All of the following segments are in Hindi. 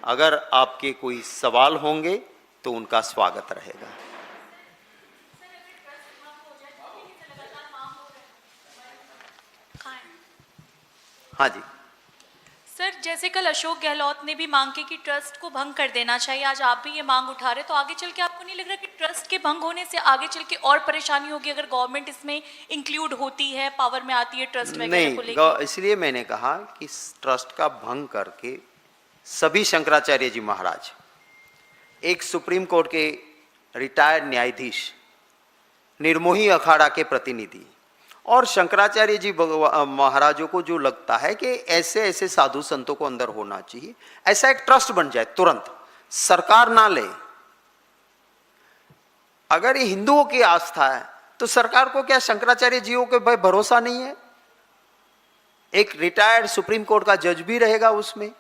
अगर आपके कोई सवाल होंगे तो उनका स्वागत रहेगा। हाँ जी सर, जैसे कल अशोक गहलोत ने भी मांग की कि ट्रस्ट को भंग कर देना चाहिए, आज आप भी ये मांग उठा रहे, तो आगे चल के आपको नहीं लग रहा कि ट्रस्ट के भंग होने से आगे चल के और परेशानी होगी अगर गवर्नमेंट इसमें इंक्लूड होती है, पावर में आती है ट्रस्ट वगैरह को लेकर? नहीं, इसलिए मैंने कहा कि ट्रस्ट का भंग करके सभी शंकराचार्य जी महाराज, एक सुप्रीम कोर्ट के रिटायर्ड न्यायाधीश, निर्मोही अखाड़ा के प्रतिनिधि और शंकराचार्य जी महाराजों को जो लगता है कि ऐसे ऐसे साधु संतों को अंदर होना चाहिए, ऐसा एक ट्रस्ट बन जाए तुरंत, सरकार ना ले। अगर ये हिंदुओं की आस्था है तो सरकार को क्या शंकराचार्य जीओ के भाई भरोसा नहीं है? एक रिटायर्ड सुप्रीम कोर्ट का जज भी रहेगा उसमें,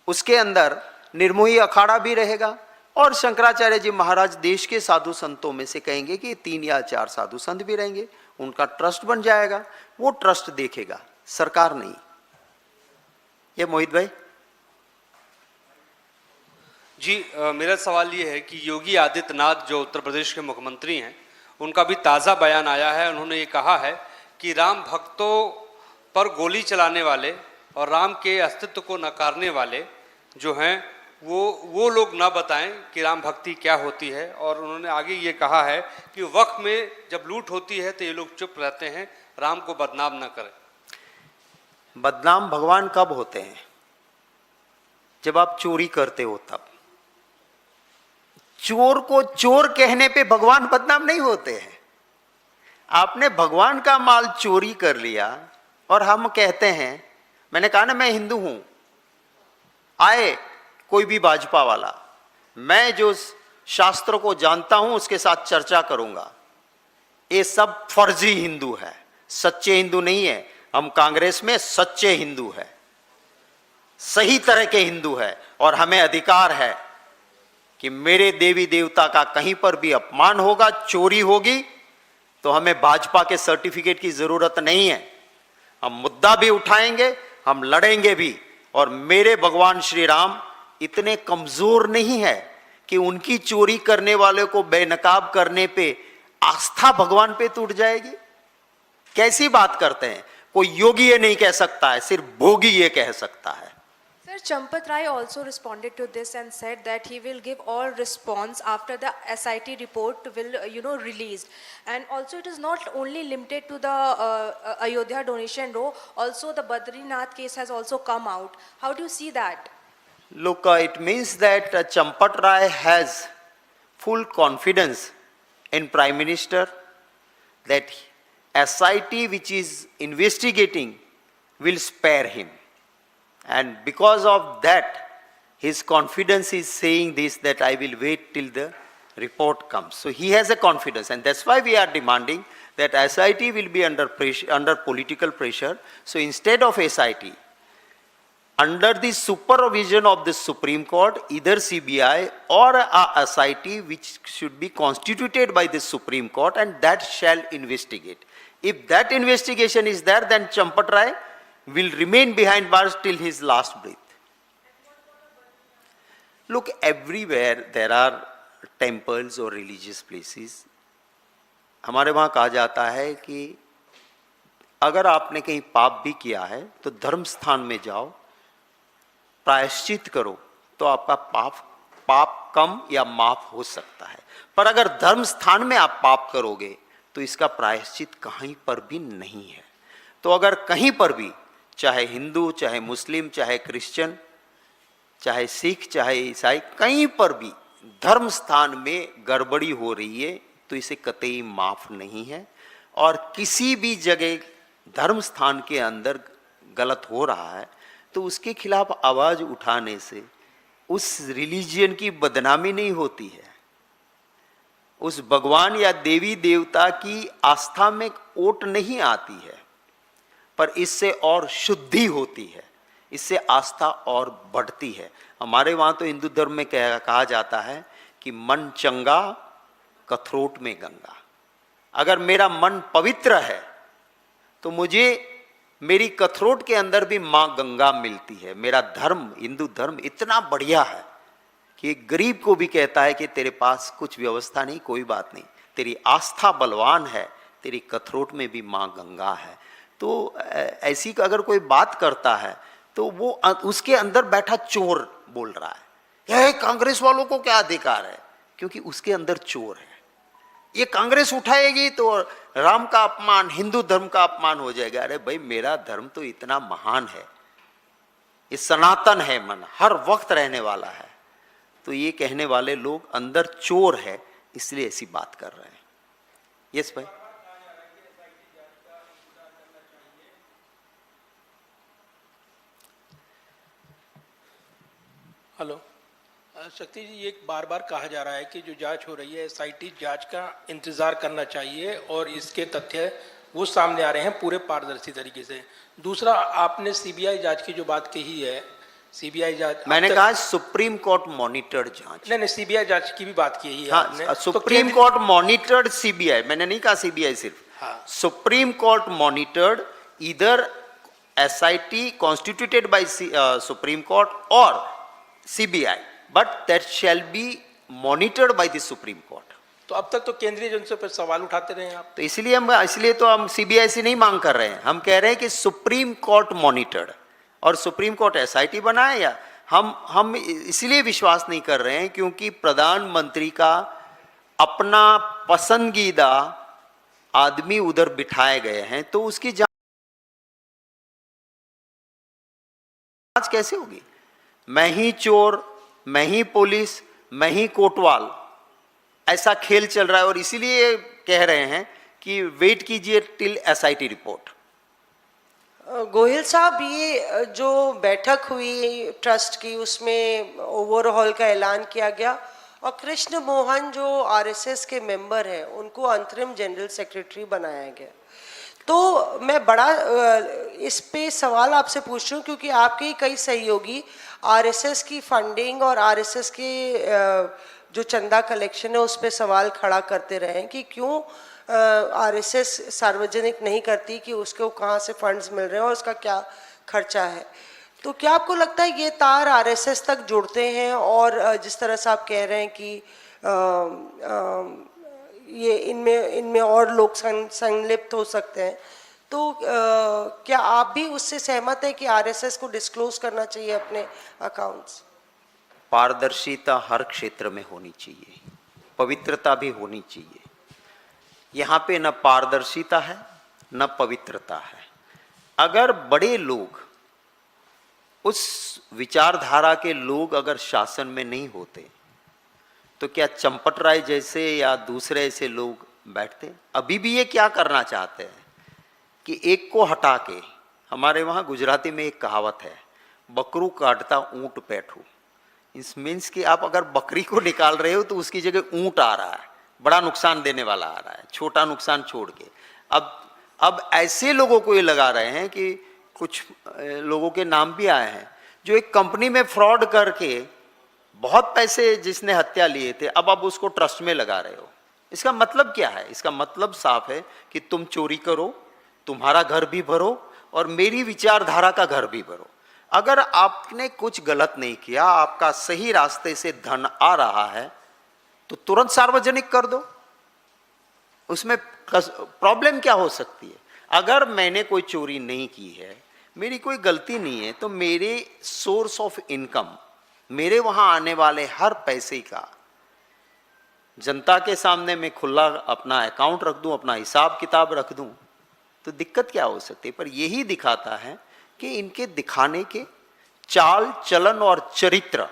उसके अंदर निर्मोही अखाड़ा भी रहेगा और शंकराचार्य जी महाराज देश के साधु संतों में से कहेंगे कि 3 या 4 साधु संत भी रहेंगे, उनका ट्रस्ट बन जाएगा, वो ट्रस्ट देखेगा, सरकार नहीं। ये मोहित भाई जी, मेरा सवाल ये है कि योगी आदित्यनाथ जो उत्तर प्रदेश के मुख्यमंत्री हैं, उनका भी ताज़ा बयान आया है। उन्होंने ये कहा है कि राम भक्तों पर गोली चलाने वाले और राम के अस्तित्व को नकारने वाले जो हैं वो लोग ना बताएं कि राम भक्ति क्या होती है। और उन्होंने आगे ये कहा है कि वक्त में जब लूट होती है तो ये लोग चुप रहते हैं, राम को बदनाम ना करें। बदनाम भगवान कब होते हैं? जब आप चोरी करते हो तब। चोर को चोर कहने पे भगवान बदनाम नहीं होते हैं। आपने भगवान का माल चोरी कर लिया और हम कहते हैं, मैंने कहा ना मैं हिंदू हूं, आए कोई भी भाजपा वाला, मैं जो शास्त्र को जानता हूं उसके साथ चर्चा करूंगा, ये सब फर्जी हिंदू है, सच्चे हिंदू नहीं है। हम कांग्रेस में सच्चे हिंदू है, सही तरह के हिंदू है और हमें अधिकार है कि मेरे देवी देवता का कहीं पर भी अपमान होगा, चोरी होगी, तो हमें भाजपा के सर्टिफिकेट की जरूरत नहीं है। हम मुद्दा भी उठाएंगे, हम लड़ेंगे भी। और मेरे भगवान श्री राम इतने कमजोर नहीं है कि उनकी चोरी करने वाले को बेनकाब करने पे आस्था भगवान पे टूट जाएगी। कैसी बात करते हैं? कोई योगी ये नहीं कह सकता है, सिर्फ भोगी ये कह सकता है। Sir, Champat Rai also responded to this and said that he will give all response after the SIT report will, released. And also it is not only limited to the Ayodhya donation row, also the Badrinath case has also come out. How do you see that? Look, it means that Champat Rai has full confidence in Prime Minister that SIT which is investigating will spare him. And because of that, his confidence is saying this, that I will wait till the report comes. So he has a confidence, and that's why we are demanding that SIT will be under pressure, under political pressure. So instead of SIT, under the supervision of the Supreme Court, either CBI or a SIT which should be constituted by the Supreme Court, and that shall investigate. If that investigation is there, then Champat Rai will remain behind bars till his last breath. Look, everywhere there are temples or religious places. हमारे वहाँ कहा जाता है कि अगर आपने कहीं पाप भी किया है तो धर्म स्थान में जाओ, प्रायश्चित करो, तो आपका पाप कम या माफ हो सकता है। पर अगर धर्म स्थान में आप पाप करोगे तो इसका प्रायश्चित कहीं पर भी नहीं है। तो अगर कहीं पर भी, चाहे हिंदू, चाहे मुस्लिम, चाहे क्रिश्चियन, चाहे सिख, चाहे ईसाई, कहीं पर भी धर्म स्थान में गड़बड़ी हो रही है तो इसे कतई माफ नहीं है। और किसी भी जगह धर्म स्थान के अंदर गलत हो रहा है तो उसके खिलाफ आवाज उठाने से उस रिलीजियन की बदनामी नहीं होती है, उस भगवान या देवी देवता की आस्था में ओट नहीं आती है, पर इससे और शुद्धि होती है, इससे आस्था और बढ़ती है। हमारे वहाँ तो हिंदू धर्म में कहा जाता है कि मन चंगा कथरोट में गंगा। अगर मेरा मन पवित्र है तो मुझे मेरी कथरोट के अंदर भी माँ गंगा मिलती है। मेरा धर्म, हिंदू धर्म इतना बढ़िया है कि एक गरीब को भी कहता है कि तेरे पास कुछ व्यवस्था नहीं, कोई बात नहीं, तेरी आस्था बलवान है, तेरी कथरोट में भी माँ गंगा है। तो ऐसी अगर कोई बात करता है तो वो उसके अंदर बैठा चोर बोल रहा है, ये कांग्रेस वालों को क्या अधिकार है, क्योंकि उसके अंदर चोर है। ये कांग्रेस उठाएगी तो राम का अपमान, हिंदू धर्म का अपमान हो जाएगा। अरे भाई, मेरा धर्म तो इतना महान है, ये सनातन है, मन हर वक्त रहने वाला है। तो ये कहने वाले लोग अंदर चोर है, इसलिए ऐसी बात कर रहे हैं। यस भाई। हेलो शक्ति जी, ये बार बार कहा जा रहा है कि जो जांच हो रही है एसआईटी जांच का इंतजार करना चाहिए और इसके तथ्य वो सामने आ रहे हैं पूरे पारदर्शी तरीके से। दूसरा, आपने सीबीआई जांच की जो बात कही है, सीबीआई जांच मैंने कहा सुप्रीम कोर्ट मॉनिटर्ड जांच। नहीं, सीबीआई जांच की भी बात की है हाँ, आपने। सुप्रीम कोर्ट मॉनिटर्ड सीबीआई, मैंने नहीं कहा सीबीआई सिर्फ। हाँ। Supreme Court monitored either SIT constituted by Supreme Court और CBI, but that shall be monitored by the Supreme Court. तो अब तक तो केंद्रीय एजेंसियों पर सवाल उठाते रहे आप। तो इसलिए तो हम सीबीआई से नहीं मांग कर रहे हैं, हम कह रहे हैं कि सुप्रीम कोर्ट मॉनिटर्ड, और सुप्रीम कोर्ट एसआईटी बनाए या हम इसलिए विश्वास नहीं कर रहे हैं क्योंकि प्रधानमंत्री का अपना पसंदीदा आदमी उधर बिठाए गए हैं, तो उसकी जांच कैसे होगी? मैं ही चोर, मैं ही पुलिस, मैं ही कोतवाल, ऐसा खेल चल रहा है। और इसीलिए कह रहे हैं कि वेट कीजिए टिल एसआईटी रिपोर्ट। गोहिल साहब, ये जो बैठक हुई ट्रस्ट की उसमें ओवरहॉल का ऐलान किया गया और कृष्ण मोहन जो आरएसएस के मेंबर हैं उनको अंतरिम जनरल सेक्रेटरी बनाया गया। तो मैं बड़ा इस पे सवाल आपसे पूछ रही हूँ क्योंकि आपके ही कई सहयोगी आरएसएस की फंडिंग और आरएसएस के जो चंदा कलेक्शन है उस पे सवाल खड़ा करते रहे कि क्यों आरएसएस सार्वजनिक नहीं करती कि उसको कहाँ से फंड्स मिल रहे हैं और उसका क्या खर्चा है। तो क्या आपको लगता है ये तार आरएसएस तक जुड़ते हैं? और जिस तरह से आप कह रहे हैं कि ये इनमें और लोग संलिप्त हो सकते हैं, तो क्या आप भी उससे सहमत हैं कि आरएसएस को डिस्क्लोज करना चाहिए अपने अकाउंट्स? पारदर्शिता हर क्षेत्र में होनी चाहिए, पवित्रता भी होनी चाहिए। यहाँ पे न पारदर्शिता है न पवित्रता है। अगर बड़े लोग, उस विचारधारा के लोग अगर शासन में नहीं होते तो क्या चंपट राय जैसे या दूसरे ऐसे लोग बैठते? अभी भी ये क्या करना चाहते हैं कि एक को हटा के, हमारे वहाँ गुजराती में एक कहावत है, बकरू काटता ऊंट पैठू। इस मीन्स कि आप अगर बकरी को निकाल रहे हो तो उसकी जगह ऊंट आ रहा है, बड़ा नुकसान देने वाला आ रहा है, छोटा नुकसान छोड़ के। अब ऐसे लोगों को ये लगा रहे हैं कि कुछ लोगों के नाम भी आए हैं जो एक कंपनी में फ्रॉड करके बहुत पैसे जिसने हत्या लिए थे, अब आप उसको ट्रस्ट में लगा रहे हो। इसका मतलब क्या है? इसका मतलब साफ है कि तुम चोरी करो, तुम्हारा घर भी भरो और मेरी विचारधारा का घर भी भरो। अगर आपने कुछ गलत नहीं किया, आपका सही रास्ते से धन आ रहा है तो तुरंत सार्वजनिक कर दो। उसमें प्रॉब्लम क्या हो सकती है? अगर मैंने कोई चोरी नहीं की है, मेरी कोई गलती नहीं है, तो मेरे सोर्स ऑफ इनकम, मेरे वहां आने वाले हर पैसे का जनता के सामने मैं खुला अपना अकाउंट रख दूं, अपना हिसाब किताब रख दूं, तो दिक्कत क्या हो सकती है? पर यही दिखाता है कि इनके दिखाने के चाल चलन और चरित्र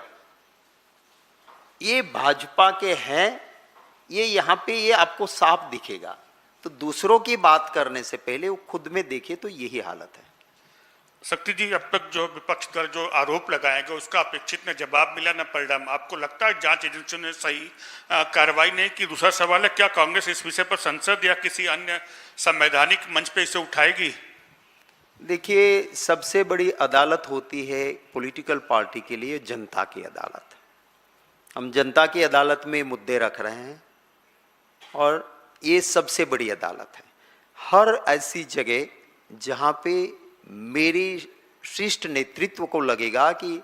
ये भाजपा के हैं। ये यहाँ पे ये आपको साफ दिखेगा। तो दूसरों की बात करने से पहले वो खुद में देखे, तो यही हालत है। शक्ति जी, अब तक जो विपक्ष द्वारा जो आरोप लगाया गया उसका अपेक्षित न जवाब मिला न परिणाम। आपको लगता है जांच एजेंसियों ने सही कार्रवाई नहीं की? दूसरा सवाल है, क्या कांग्रेस इस विषय पर संसद या किसी अन्य संवैधानिक मंच पे इसे उठाएगी? देखिए, सबसे बड़ी अदालत होती है पॉलिटिकल पार्टी के लिए जनता की अदालत। हम जनता की अदालत में मुद्दे रख रहे हैं और ये सबसे बड़ी अदालत है। हर ऐसी जगह जहाँ पे मेरी शिष्ट नेतृत्व को लगेगा कि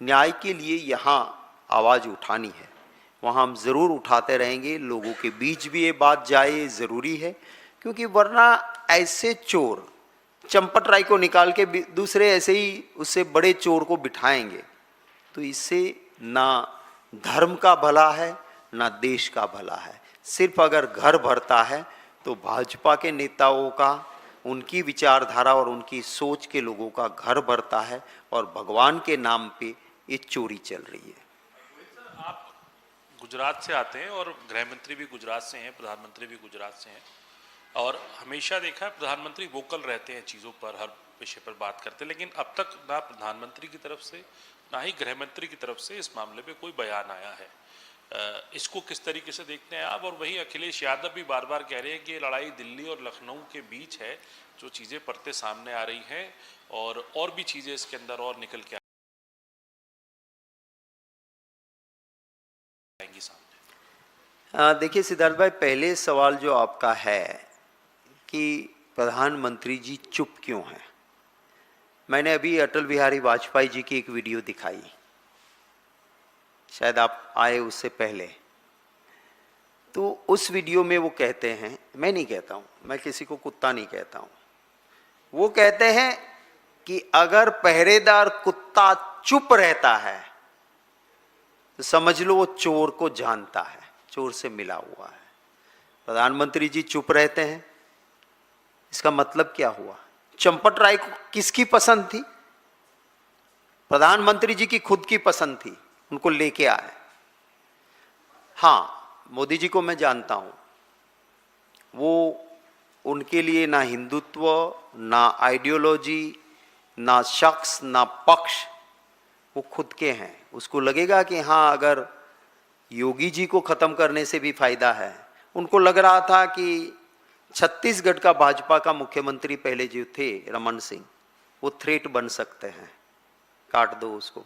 न्याय के लिए यहाँ आवाज़ उठानी है, वहाँ हम ज़रूर उठाते रहेंगे। लोगों के बीच भी ये बात जाए ज़रूरी है, क्योंकि वरना ऐसे चोर चंपट राय को निकाल के दूसरे ऐसे ही उससे बड़े चोर को बिठाएंगे, तो इससे ना धर्म का भला है ना देश का भला है। सिर्फ अगर घर भरता है तो भाजपा के नेताओं का, उनकी विचारधारा और उनकी सोच के लोगों का घर भरता है, और भगवान के नाम पे ये चोरी चल रही है। आप गुजरात से आते हैं और गृह मंत्री भी गुजरात से हैं, प्रधानमंत्री भी गुजरात से हैं, और हमेशा देखा है प्रधानमंत्री वोकल रहते हैं चीज़ों पर, हर विषय पर बात करते हैं, लेकिन अब तक ना प्रधानमंत्री की तरफ से ना ही गृह मंत्री की तरफ से इस मामले में कोई बयान आया है। इसको किस तरीके से देखते हैं आप? और वहीं अखिलेश यादव भी बार बार कह रहे हैं कि ये लड़ाई दिल्ली और लखनऊ के बीच है, जो चीज़ें परतें सामने आ रही हैं और भी चीज़ें इसके अंदर और निकल के आएंगी सामने। देखिए सिद्धार्थ भाई, पहले सवाल जो आपका है कि प्रधानमंत्री जी चुप क्यों हैं, मैंने अभी अटल बिहारी वाजपेयी जी की एक वीडियो दिखाई, शायद आप आए उससे पहले। तो उस वीडियो में वो कहते हैं, मैं नहीं कहता हूँ, मैं किसी को कुत्ता नहीं कहता हूँ, वो कहते हैं कि अगर पहरेदार कुत्ता चुप रहता है तो समझ लो वो चोर को जानता है, चोर से मिला हुआ है। प्रधानमंत्री जी चुप रहते हैं, इसका मतलब क्या हुआ? चंपट राय को किसकी पसंद थी? प्रधानमंत्री जी की खुद की पसंद थी, उनको लेके आए। हाँ, मोदी जी को मैं जानता हूं, वो उनके लिए ना हिंदुत्व, ना आइडियोलॉजी, ना शख्स, ना पक्ष, वो खुद के हैं। उसको लगेगा कि हाँ, अगर योगी जी को खत्म करने से भी फायदा है। उनको लग रहा था कि छत्तीसगढ़ का भाजपा का मुख्यमंत्री पहले जो थे रमन सिंह, वो थ्रेट बन सकते हैं, काट दो उसको।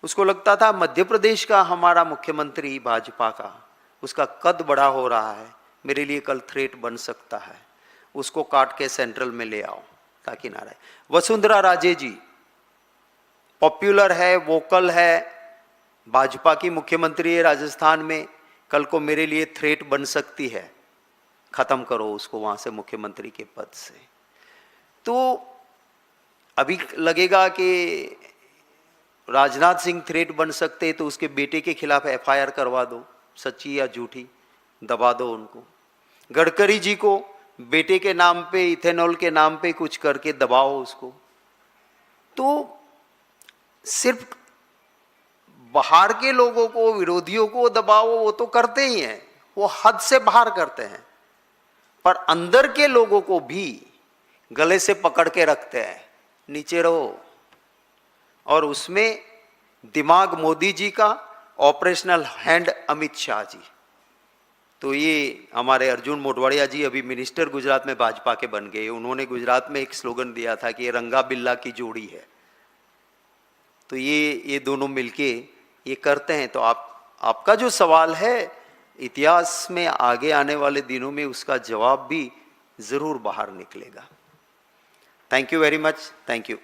उसको लगता था मध्य प्रदेश का हमारा मुख्यमंत्री भाजपा का, उसका कद बड़ा हो रहा है, मेरे लिए कल थ्रेट बन सकता है, उसको काट के सेंट्रल में ले आओ ताकि ना रहे। वसुंधरा राजे जी पॉपुलर है, वोकल है, भाजपा की मुख्यमंत्री है राजस्थान में, कल को मेरे लिए थ्रेट बन सकती है, खत्म करो उसको वहां से मुख्यमंत्री के पद से। तो अभी लगेगा कि राजनाथ सिंह थ्रेट बन सकते, तो उसके बेटे के खिलाफ एफआईआर करवा दो, सच्ची या झूठी, दबा दो उनको। गडकरी जी को बेटे के नाम पे, इथेनॉल के नाम पे कुछ करके दबाओ उसको। तो सिर्फ बाहर के लोगों को, विरोधियों को दबाओ, वो तो करते ही हैं, वो हद से बाहर करते हैं, पर अंदर के लोगों को भी गले से पकड़ के रखते हैं, नीचे रहो। और उसमें दिमाग मोदी जी का, ऑपरेशनल हैंड अमित शाह जी। तो ये हमारे अर्जुन मोढवाडिया जी अभी मिनिस्टर गुजरात में भाजपा के बन गए, उन्होंने गुजरात में एक स्लोगन दिया था कि ये रंगा बिल्ला की जोड़ी है। तो ये दोनों मिलके ये करते हैं। तो आपका जो सवाल है, इतिहास में आगे आने वाले दिनों में उसका जवाब भी जरूर बाहर निकलेगा। Thank you very much, thank you.